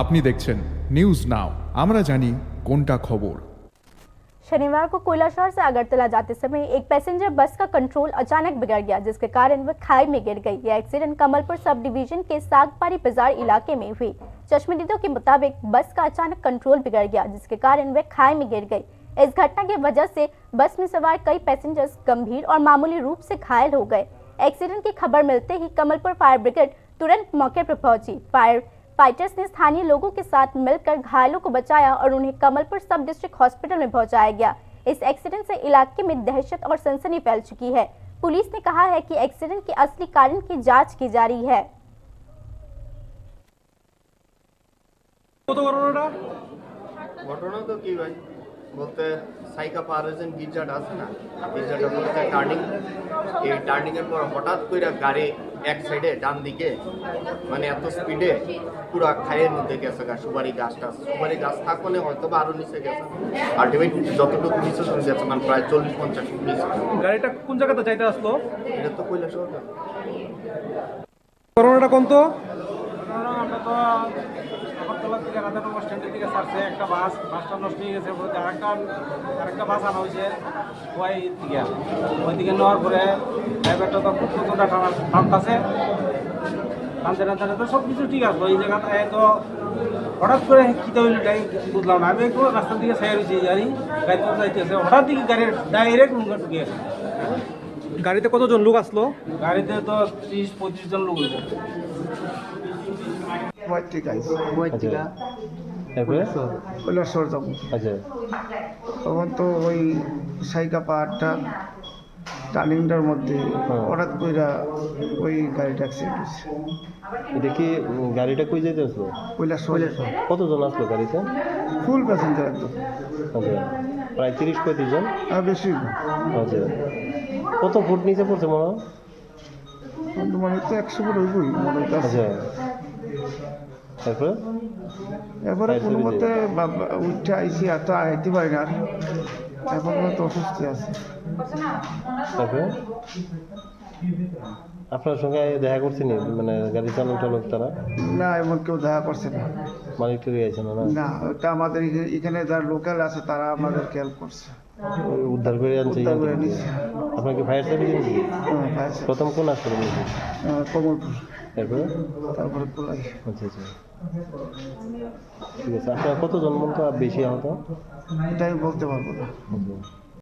আপনি দেখছেন news now, আমরা জানি কোনটা খবর। शनिवार को कोयलाशहर से अगरतला जाते समय एक पैसेंजर बस का कंट्रोल अचानक बिगड़ गया, जिसके कारण वह खाई में गिर गई। यह एक्सीडेंट कमलपुर सब डिवीजन के सागपारी बाजार इलाके में हुई। चश्मदीदों के मुताबिक बस का अचानक कंट्रोल बिगड़ गया, जिसके कारण वह खाई में गिर गई। इस घटना की वजह से बस में सवार कई पैसेंजर्स गंभीर और मामूली रूप से घायल हो गए। एक्सीडेंट की खबर मिलते ही कमलपुर फायर ब्रिगेड तुरंत मौके पर पहुंची। फायर फाइटर्स ने स्थानीय लोगों के साथ मिलकर घायलों को बचाया और उन्हें कमलपुर सब डिस्ट्रिक्ट हॉस्पिटल में पहुंचाया गया। इस एक्सीडेंट से इलाके में दहशत और सनसनी फैल चुकी है। पुलिस ने कहा है कि एक्सीडेंट के असली कारण की जांच की जा रही है। ঘটনা তো কি ভাই বলতে সাইকা পারজন গির্জাটা আছে না, গির্জাটা বলতে টার্নিং এর পর হঠাৎ করে গাড়ি এক সাইডে ডান দিকে মানে এত স্পিডে পুরো খাইয়ের মধ্যে গেছে। সুপারি সুপারি গাছ থাকলে হয়তো বা আরো নিচে গেছে। আলটিমেট যতটুকু নিচে চলে গেছে মানে প্রায় 40-50 ফুট নিচে। গাড়িটা কোন জায়গাতে যাইতে আসলো? এটা তো কৈলাসহর। করোনাটা কোন তো আমরা তো আগরতলা থেকে রাধানগর বাস স্ট্যান্ডের দিকে ছাড়ছে একটা বাসটা নষ্ট হয়ে গেছে। আরেকটা বাস আনা হয়েছে ওইদিকে নেওয়ার পরে ড্রাইভারটা তো খুব প্রচুরটা টানতেছে, টানতে তো সব কিছু ঠিক আছে। ওই জায়গাটা তো হঠাৎ করে কীতে হইল বুঝলাম না। আমি একটু রাস্তার দিকে সাইড হয়েছি জানি গাড়ি তো যাইতেছে, হঠাৎ দিকে গাড়ির ডাইরেক্ট মুখে ঢুকে গেছে। গাড়িতে কতজন লোক আসলো? গাড়িতে তো 30-35 জন লোক হয়েছে। কৈলাসহর যাবো। তখন তো ওই সাইকা পাহাড়টা টার্নিংটার মধ্যে হঠাৎ কইরা ওই গাড়িটা অ্যাক্সিডেন্ট হয়েছে। এটা কি গাড়িটা কই যেতে আসলো? কৈলাসহর। কতজন আসলো গাড়িতে? ফুল প্যাসেঞ্জার একদম। আচ্ছা, প্রায় 30-35 জন। আর বেশি আচ্ছা, কত ফুট নিচে পড়ছে মনে হয়? মানে তো 100 ফুট হইবই মনে হয়। আচ্ছা, তারপরে এরপরে কোনো মতে উঠে আইসি, এত আইতে পারি না। এখন তো অসুস্থ আছে। তারপরে আপনার সঙ্গে দেখা করছেন মানে গাড়ি চালক তারা? না, এমন কেউ দেখা করছে না। মালিক টুরি আছে না? না, ওটা আমাদের এখানে যারা লোকাল আছে তারা আমাদেরকে হেল্প করছে, উদ্ধার করে আনছে। উদ্ধার করে নিচ্ছে। আপনার কি ফায়ার সার্ভিস নিয়েছি? প্রথম কোন হাসপাতাল নিয়েছি? কমলপুর, তারপরে কোলাই। আচ্ছা আচ্ছা, ঠিক আছে। আপনার কতজন মতো বেশি আহত? এটা আমি বলতে পারবো না। আচ্ছা।